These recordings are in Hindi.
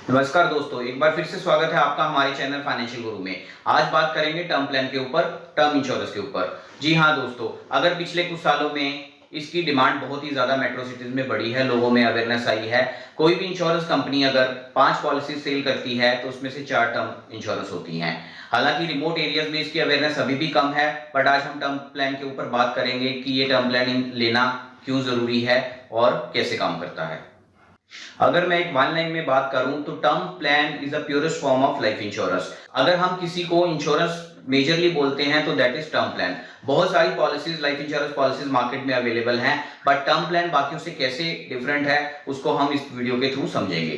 नमस्कार दोस्तों, एक बार फिर से स्वागत है आपका हमारे चैनल फाइनेंशियल गुरु में। आज बात करेंगे टर्म प्लान के ऊपर, टर्म इंश्योरेंस के ऊपर। जी हाँ दोस्तों, अगर पिछले कुछ सालों में इसकी डिमांड बहुत ही ज्यादा मेट्रो सिटीज में बढ़ी है, लोगों में अवेयरनेस आई है। कोई भी इंश्योरेंस कंपनी अगर 5 पॉलिसी सेल करती है तो उसमें से 4 टर्म इंश्योरेंस होती हैं। हालांकि रिमोट एरियाज में इसकी अवेयरनेस अभी भी कम है, बट आज हम टर्म प्लान के ऊपर बात करेंगे कि ये टर्म प्लान लेना क्यों जरूरी है और कैसे काम करता है। अगर मैं एक वन लाइन में बात करूं तो term plan is the purest form of life insurance. अगर हम किसी को इंश्योरेंस मेजरली बोलते हैं तो दैट इज टर्म प्लान। बहुत सारी policies, life insurance policies market में अवेलेबल हैं, बट टर्म प्लान बाकियों से कैसे डिफरेंट है उसको हम इस वीडियो के थ्रू समझेंगे।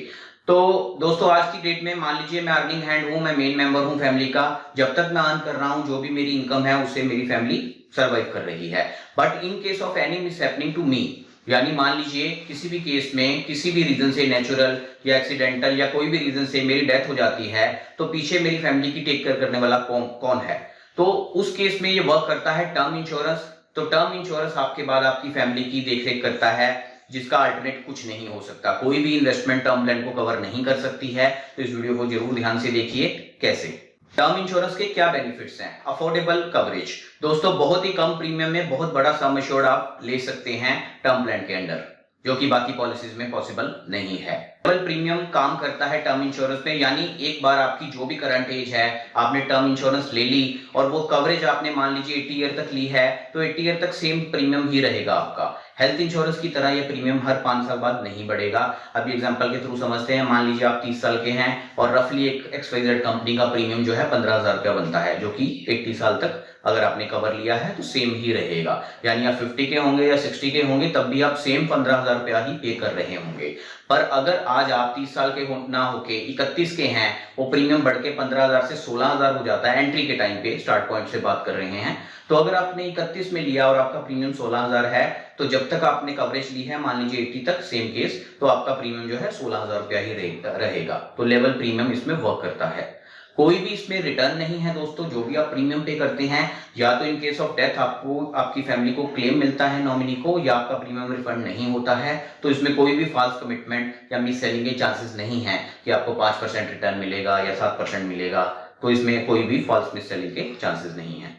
तो दोस्तों, आज की डेट में मान लीजिए मैं अर्निंग हैंड हूं, मैं मेन मेंबर हूं फैमिली का। जब तक मैं अर्न कर रहा हूं, जो भी मेरी इनकम है उससे मेरी फैमिली सर्वाइव कर रही है। But in case of any mis happening to me, यानी मान लीजिए किसी भी केस में किसी भी रीजन से, नेचुरल या एक्सीडेंटल या कोई भी रीजन से मेरी डेथ हो जाती है, तो पीछे मेरी फैमिली की टेक केयर करने वाला कौन है? तो उस केस में ये वर्क करता है टर्म इंश्योरेंस। तो टर्म इंश्योरेंस आपके बाद आपकी फैमिली की देखरेख करता है, जिसका अल्टरनेट कुछ नहीं हो सकता। कोई भी इन्वेस्टमेंट टर्म प्लान को कवर नहीं कर सकती है। तो इस वीडियो को जरूर ध्यान से देखिए कैसे। टर्म इंश्योरेंस के क्या बेनिफिट्स हैं? Affordable coverage. दोस्तों, बहुत ही कम प्रीमियम में बहुत बड़ा सम एश्योर्ड आप ले सकते हैं टर्म प्लान के अंडर, जो कि बाकी पॉलिसीज में पॉसिबल नहीं है। डबल प्रीमियम काम करता है टर्म इंश्योरेंस में, यानी एक बार आपकी जो भी करंट एज है, आपने टर्म इंश्योरेंस ले ली और वो कवरेज आपने मान लीजिए 80 ईयर तक ली है, तो 80 ईयर तक सेम प्रीमियम ही रहेगा आपका। हेल्थ इंश्योरेंस की तरह ये प्रीमियम हर 5 साल बाद नहीं बढ़ेगा। अभी एग्जांपल के थ्रू समझते हैं। मान लीजिए आप 30 साल के हैं और रफली एक XYZ कंपनी का प्रीमियम जो है 15,000 रुपया बनता है, जो कि 80 साल तक अगर आपने कवर लिया है तो सेम ही रहेगा। यानी आप 50 के होंगे या 60 के होंगे तब भी आप सेम 15,000 रुपया ही पे कर रहे होंगे। पर अगर आज आप 30 साल के ना होके 31 के हैं, वो प्रीमियम बढ़ के 15,000 से 16,000 हो जाता है। एंट्री के टाइम पे, स्टार्ट पॉइंट से बात कर रहे हैं। तो अगर आपने 31 में लिया और आपका प्रीमियम 16,000 है, तो जब तक आपने कवरेज ली है, मान लीजिए 80 तक सेम केस, तो आपका प्रीमियम जो है 16,000 रुपया ही रहेगा। तो लेवल प्रीमियम इसमें वर्क करता है। कोई भी इसमें रिटर्न नहीं है दोस्तों। जो भी आप प्रीमियम पे करते हैं, या तो इन केस ऑफ डेथ आपको, आपकी फैमिली को क्लेम मिलता है नॉमिनी को, या आपका प्रीमियम रिफंड नहीं होता है। तो इसमें कोई भी फॉल्स कमिटमेंट या मिस सेलिंग के चांसेस नहीं है कि आपको 5% रिटर्न मिलेगा या 7% मिलेगा। तो इसमें कोई भी फॉल्स मिस सेलिंग के चांसेस नहीं है।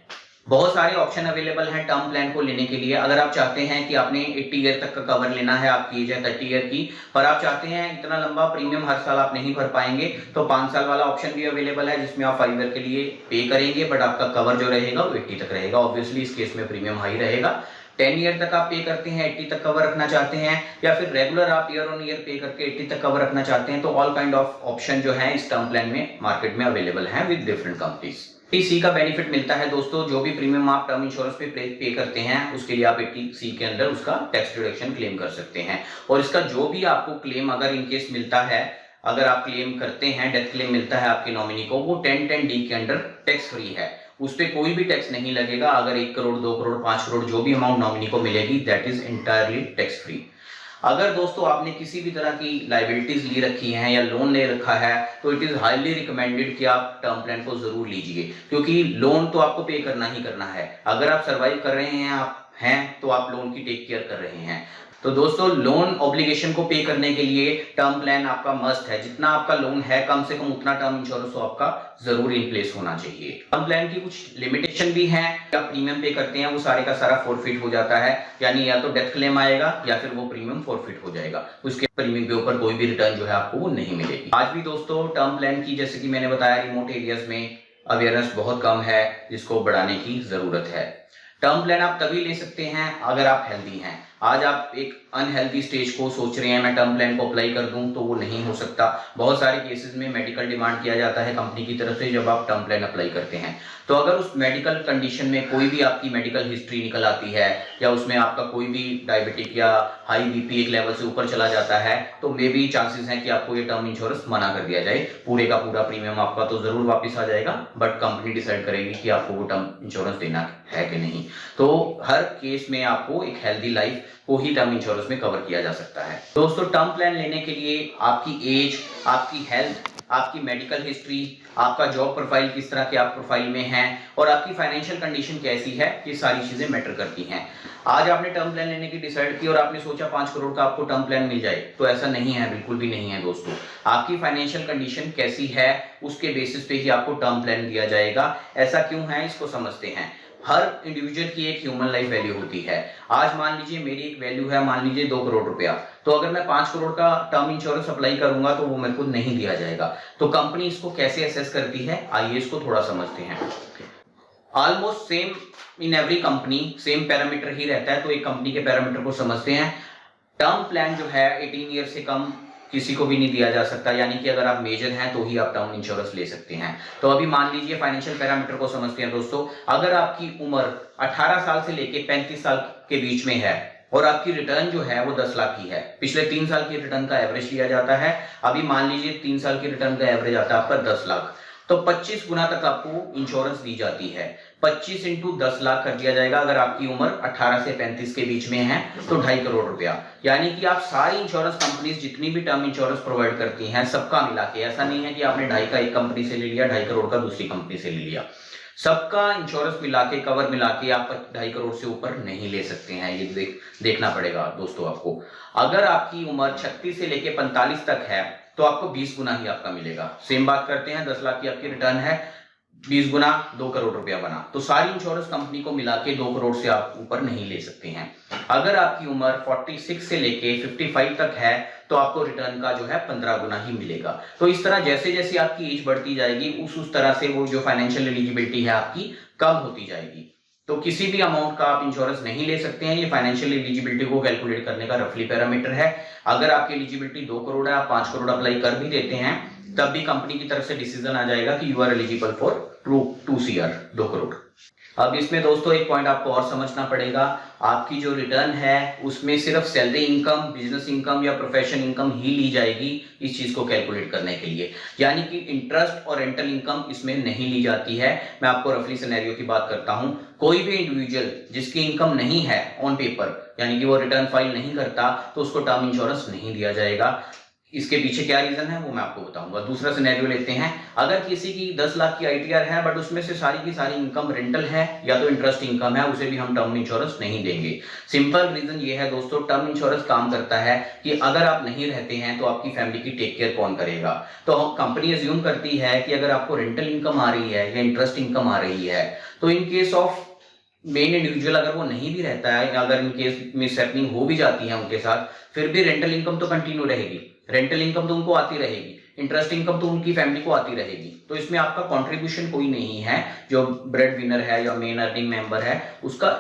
बहुत सारे ऑप्शन अवेलेबल हैं टर्म प्लान को लेने के लिए। अगर आप चाहते हैं कि आपने 80 ईयर तक का कवर लेना है, आपकी एज है 30 ईयर की, पर आप चाहते हैं इतना लंबा प्रीमियम हर साल आप नहीं भर पाएंगे, तो 5 साल वाला ऑप्शन भी अवेलेबल है, जिसमें आप 5 ईयर के लिए पे करेंगे, बट आपका कवर जो रहेगा वो 80 तक रहेगा। ऑब्वियसली इस केस में प्रीमियम हाई रहेगा। 10 ईयर तक आप पे करते हैं, 80 तक कवर रखना चाहते हैं, या फिर रेगुलर आप ईयर ऑन ईयर पे करके 80 तक कवर रखना चाहते हैं, तो ऑल काइंड ऑफ ऑप्शन जो है इस टर्म प्लान में मार्केट में अवेलेबल है विद डिफरेंट कंपनीज। 80C का बेनिफिट मिलता है दोस्तों। जो भी प्रीमियम आप टर्म इंश्योरेंस पे करते हैं, उसके लिए आप 80C के अंदर उसका टैक्स डिडक्शन क्लेम कर सकते हैं। और इसका जो भी आपको क्लेम अगर इनकेस मिलता है, अगर आप क्लेम करते हैं, डेथ क्लेम मिलता है आपके नॉमिनी को, वो 1010D के अंडर टैक्स फ्री है। उस पर कोई भी टैक्स नहीं लगेगा। अगर 1 करोड़, 2 करोड़, 5 करोड़ जो भी अमाउंट नॉमिनी को मिलेगी, that is entirely tax free. अगर दोस्तों आपने किसी भी तरह की लाइबिलिटीज ली रखी हैं या लोन ले रखा है, तो इट इज हाईली रिकमेंडेड कि आप टर्म प्लान को जरूर लीजिए, क्योंकि लोन तो आपको पे करना ही करना है। अगर आप सर्वाइव कर रहे हैं, आप हैं, तो आप लोन की टेक केयर कर रहे हैं। तो दोस्तों, लोन ऑब्लिगेशन को पे करने के लिए टर्म प्लान आपका मस्ट है। जितना आपका लोन है, कम से कम उतना टर्म इंश्योरेंस तो आपका जरूर इन प्लेस होना चाहिए। टर्म प्लान की कुछ लिमिटेशन भी हैं। आप प्रीमियम पे करते हैं, वो सारे का सारा फोरफिट हो जाता है, यानी या तो डेथ क्लेम आएगा या फिर वो प्रीमियम फोरफिट हो जाएगा। उसके प्रीमियम के ऊपर कोई भी रिटर्न जो है आपको वो नहीं मिलेगी। आज भी दोस्तों टर्म प्लान की, जैसे कि मैंने बताया, रिमोट एरियाज में अवेयरनेस बहुत कम है, जिसको बढ़ाने की जरूरत है। टर्म प्लान आप तभी ले सकते हैं अगर आप हेल्दी हैं। आज आप एक अनहेल्दी स्टेज को सोच रहे हैं, मैं टर्म प्लान को अप्लाई कर दूं, तो वो नहीं हो सकता। बहुत सारे केसेस में मेडिकल डिमांड किया जाता है कंपनी की तरफ से जब आप टर्म प्लान अप्लाई करते हैं। तो अगर उस मेडिकल कंडीशन में कोई भी आपकी मेडिकल हिस्ट्री निकल आती है, या उसमें आपका कोई भी डायबिटिक या हाई बीपी एक लेवल से ऊपर चला जाता है, तो मे बी चांसेस हैं कि आपको ये टर्म इंश्योरेंस मना कर दिया जाए। पूरे का पूरा प्रीमियम आपका तो जरूर वापस आ जाएगा, बट कंपनी डिसाइड करेगी कि आपको वो टर्म इंश्योरेंस देना है कि नहीं। तो हर केस में आपको एक हेल्दी लाइफ को ही टर्म इंश्योरेंस में कवर किया जा सकता है। दोस्तों, टर्म प्लान लेने के लिए आपकी एज, आपकी हेल्थ आपकी मेडिकल हिस्ट्री, आपका जॉब प्रोफाइल किस तरह के आप प्रोफाइल में हैं और आपकी फाइनेंशियल कंडीशन कैसी है, ये सारी चीजें मैटर करती हैं। आज आपने टर्म प्लान लेने की डिसाइड की और आपने सोचा 5 करोड़ का आपको टर्म प्लान मिल जाए, तो ऐसा नहीं है, बिल्कुल भी नहीं है दोस्तों। आपकी फाइनेंशियल कंडीशन कैसी है उसके बेसिस पे ही आपको टर्म प्लान दिया जाएगा। ऐसा क्यों है, इसको समझते हैं। हर इंडिविजुअल की एक ह्यूमन लाइफ वैल्यू होती है। आज मान लीजिए मेरी एक वैल्यू है, मान लीजिए 2 करोड़ रुपया, तो अगर मैं 5 करोड़ का टर्म इंश्योरेंस अप्लाई करूंगा तो वो मेरे को नहीं दिया जाएगा। तो कंपनी इसको कैसे असेस करती है, आइए इसको थोड़ा समझते हैं। Almost same in every company same parameter ही रहता है, तो एक कंपनी के पैरामीटर को समझते हैं। टर्म प्लान जो है 18 ईयर से कम किसी को भी नहीं दिया जा सकता, यानी कि अगर आप मेजर हैं तो ही आप टर्म इंश्योरेंस ले सकते हैं। तो अभी मान लीजिए फाइनेंशियल पैरामीटर को समझते हैं दोस्तों। अगर आपकी उम्र 18 साल से लेके 35 साल के बीच में है और आपकी रिटर्न जो है वो 10 लाख की है, पिछले 3 साल की रिटर्न का एवरेज लिया जाता है, अभी मान लीजिए 3 साल की रिटर्न का एवरेज आता है आपका 10 लाख, तो 25 गुना तक आपको इंश्योरेंस दी जाती है। 25 इंटू 10 लाख कर दिया जाएगा। अगर आपकी उम्र 18 से 35 के बीच में है तो 2.5 करोड़ रुपया, यानी कि आप सारी इंश्योरेंस कंपनीज जितनी भी टर्म इंश्योरेंस प्रोवाइड करती हैं सबका मिला के, ऐसा नहीं है कि आपने 2.5 का एक कंपनी से ले लिया, 2.5 करोड़ का दूसरी कंपनी से ले लिया, सबका इंश्योरेंस मिला के, कवर मिला के आप 2.5 करोड़ से ऊपर नहीं ले सकते हैं। ये देखना पड़ेगा दोस्तों आपको। अगर आपकी उम्र 36 से लेके 45 तक है तो आपको 20 गुना ही आपका मिलेगा। सेम बात करते हैं, 10 लाख की आपकी रिटर्न है, 20 गुना 2 करोड़ रुपया बना, तो सारी इंश्योरेंस कंपनी को मिला के 2 करोड़ से आप ऊपर नहीं ले सकते हैं। अगर आपकी उम्र 46 से लेके 55 तक है तो आपको रिटर्न का जो है 15 गुना ही मिलेगा। तो इस तरह जैसे जैसे आपकी एज बढ़ती जाएगी उस तरह से वो जो फाइनेंशियल एलिजिबिलिटी है आपकी कम होती जाएगी। तो किसी भी अमाउंट का आप इंश्योरेंस नहीं ले सकते हैं। ये फाइनेंशियल एलिजिबिलिटी को कैलकुलेट करने का रफली पैरामीटर है। अगर आपकी एलिजिबिलिटी 2 करोड़ है, आप 5 करोड़ अप्लाई कर भी देते हैं, तब भी कंपनी की तरफ से डिसीजन आ जाएगा कि you are eligible for 2 CR, 2 crore. अब इसमें दोस्तों एक पॉइंट आपको और समझना पड़ेगा। आपकी जो रिटर्न है उसमें सिर्फ सैलरी इनकम, बिजनेस इनकम या प्रोफेशन इनकम ही ली जाएगी इस चीज को कैलकुलेट करने के लिए, यानी कि इंटरेस्ट और रेंटल इनकम इसमें नहीं ली जाती है। मैं आपको रफली सिनेरियो की बात करता हूं। कोई भी इंडिविजुअल जिसकी इनकम नहीं है ऑन पेपर, यानी कि वो रिटर्न फाइल नहीं करता, तो उसको टर्म इंश्योरेंस नहीं दिया जाएगा। इसके पीछे क्या रीजन है वो मैं आपको बताऊंगा। दूसरा सिनेरियो लेते हैं। अगर किसी की 10 लाख की ITR है बट उसमें से सारी की सारी इनकम रेंटल है या तो इंटरेस्ट इनकम है, उसे भी हम टर्म इंश्योरेंस नहीं देंगे। सिंपल रीजन ये है दोस्तों, टर्म इंश्योरेंस काम करता है कि अगर आप नहीं रहते हैं तो आपकी फैमिली की टेक केयर कौन करेगा। तो कंपनी अज्यूम करती है कि अगर आपको रेंटल इनकम आ रही है या इंटरेस्ट इनकम आ रही है, तो इन केस ऑफ मेन इंडिविजुअल अगर वो नहीं भी रहता है या अगर इन केस मिसहैपनिंग हो भी जाती है उनके साथ, फिर भी रेंटल इनकम तो कंटिन्यू रहेगी, रेंटल इनकम तो उनको आती रहेगी, इंटरेस्ट इनकम तो उनकी फैमिली को आती रहेगी। तो इसमें आपका कंट्रीब्यूशन कोई नहीं है। जो ब्रेड विनर है या मेन अर्निंग मेंबर है उसका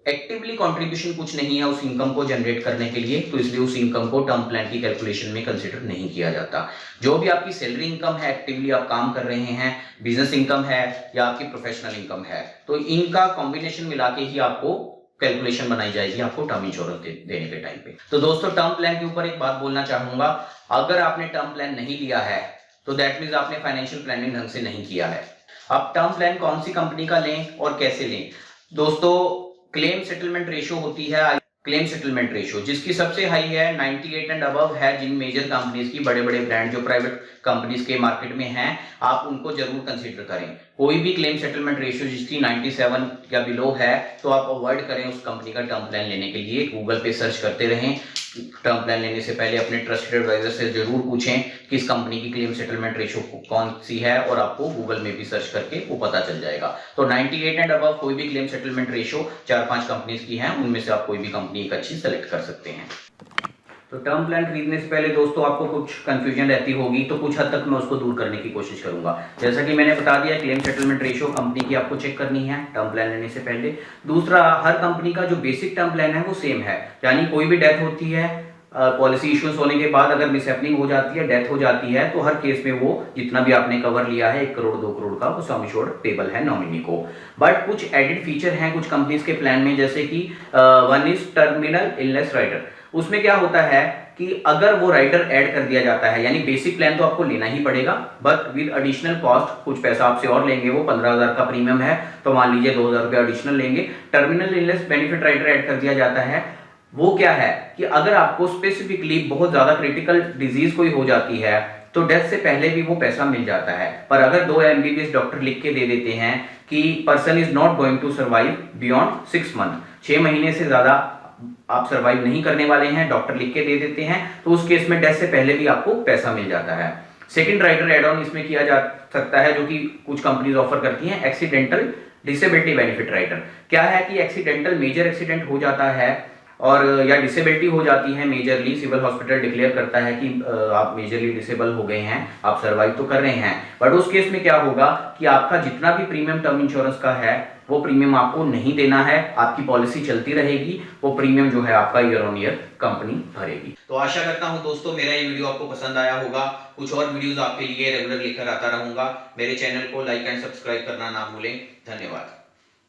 एक्टिवली कंट्रीब्यूशन कुछ नहीं है उस इनकम को जनरेट करने के लिए, तो इसलिए उस इनकम को टर्म प्लान की कैलकुलेशन में कंसीडर नहीं किया जाता। जो भी आपकी सैलरी इनकम है, एक्टिवली आप काम कर रहे हैं, बिजनेस इनकम है या आपकी प्रोफेशनल इनकम है, तो इनका कॉम्बिनेशन मिला के ही आपको कैलकुलेशन बनाई जाएगी आपको टर्म इंश्योरेंस देने के टाइम पे। तो दोस्तों टर्म प्लान के ऊपर एक बात बोलना चाहूंगा, अगर आपने टर्म प्लान नहीं लिया है तो दैट मींस आपने फाइनेंशियल प्लानिंग ढंग से नहीं किया है। अब टर्म प्लान कौन सी कंपनी का लें और कैसे लें दोस्तों। क्लेम सेटलमेंट रेशियो होती है, क्लेम सेटलमेंट रेशियो जिसकी सबसे हाई है 98 एंड अबव है। जिन मेजर कंपनीज की, बड़े बड़े ब्रांड जो प्राइवेट कंपनीज के मार्केट में हैं, आप उनको जरूर कंसीडर करें। कोई भी क्लेम सेटलमेंट रेशियो जिसकी 97 या बिलो है तो आप अवॉइड करें उस कंपनी का टर्म प्लान लेने के लिए। गूगल पे सर्च करते रहें। टर्म प्लान लेने से पहले अपने ट्रस्टेड एडवाइजर से जरूर पूछें कि इस कंपनी की क्लेम सेटलमेंट रेशियो कौन सी है, और आपको गूगल में भी सर्च करके वो पता चल जाएगा। तो 98 एंड अबव कोई भी क्लेम सेटलमेंट रेशियो 4-5 कंपनीज की हैं, उनमें से आप कोई भी कंपनी एक अच्छी सेलेक्ट कर सकते हैं। तो टर्म प्लान खरीदने से पहले दोस्तों आपको कुछ कंफ्यूजन रहती होगी, तो कुछ हद तक मैं उसको दूर करने की कोशिश करूंगा। जैसा कि मैंने बता दिया, क्लेम सेटलमेंट रेशियो कंपनी की आपको चेक करनी है टर्म प्लान लेने से पहले। दूसरा, हर कंपनी का जो बेसिक टर्म प्लान है वो सेम है, यानी कोई भी डेथ होती है, पॉलिसी इश्यूज होने के बाद अगर मिसहैपनिंग हो जाती है, डेथ हो जाती है, तो हर केस में वो जितना भी आपने कवर लिया है 1 करोड़ 2 करोड़ का, वो सम एश्योर्ड पेबल है नॉमिनी को। बट कुछ एडिड फीचर हैं कुछ कंपनीज के प्लान में, जैसे कि one is terminal illness rider. उसमें क्या होता है कि अगर वो राइडर ऐड कर दिया जाता है, यानी बेसिक प्लान तो आपको लेना ही पड़ेगा, बट विद एडिशनल कॉस्ट कुछ पैसा आपसे और लेंगे। वो 15,000 का प्रीमियम है तो मान लीजिए 2,000 रुपया एडिशनल लेंगे। Terminal illness benefit rider add कर दिया जाता है। वो क्या है कि अगर आपको स्पेसिफिकली बहुत ज्यादा क्रिटिकल डिजीज कोई हो जाती है तो डेथ से पहले भी वो पैसा मिल जाता है। पर अगर 2 MBBS डॉक्टर लिख के दे देते हैं कि person is not going to survive beyond 6 month, 6 महीने से ज्यादा आप सर्वाइव नहीं करने वाले हैं, डॉक्टर लिख के दे देते हैं, तो उस केस में डेथ से पहले भी आपको पैसा मिल जाता है। सेकंड राइडर एड ऑन इसमें किया जा सकता है, जो कि कुछ कंपनीज ऑफर करती हैं, एक्सीडेंटल डिसेबिलिटी बेनिफिट राइडर। क्या है कि एक्सीडेंटल मेजर एक्सीडेंट हो जाता है और या डिसेबिलिटी हो जाती है मेजरली, सिविल हॉस्पिटल डिक्लेयर करता है कि आप मेजरली डिसेबल हो गए हैं, आप सर्वाइव तो कर रहे हैं, बट उस केस में क्या होगा कि आपका जितना भी प्रीमियम टर्म इंश्योरेंस का है वो प्रीमियम आपको नहीं देना है, आपकी पॉलिसी चलती रहेगी, वो प्रीमियम जो है आपका ईयर ऑन ईयर कंपनी भरेगी। तो आशा करता हूं दोस्तों मेरा ये वीडियो आपको पसंद आया होगा। कुछ और वीडियोस आपके लिए रेगुलर लेकर आता रहूंगा। मेरे चैनल को लाइक एंड सब्सक्राइब करना ना भूलें। धन्यवाद।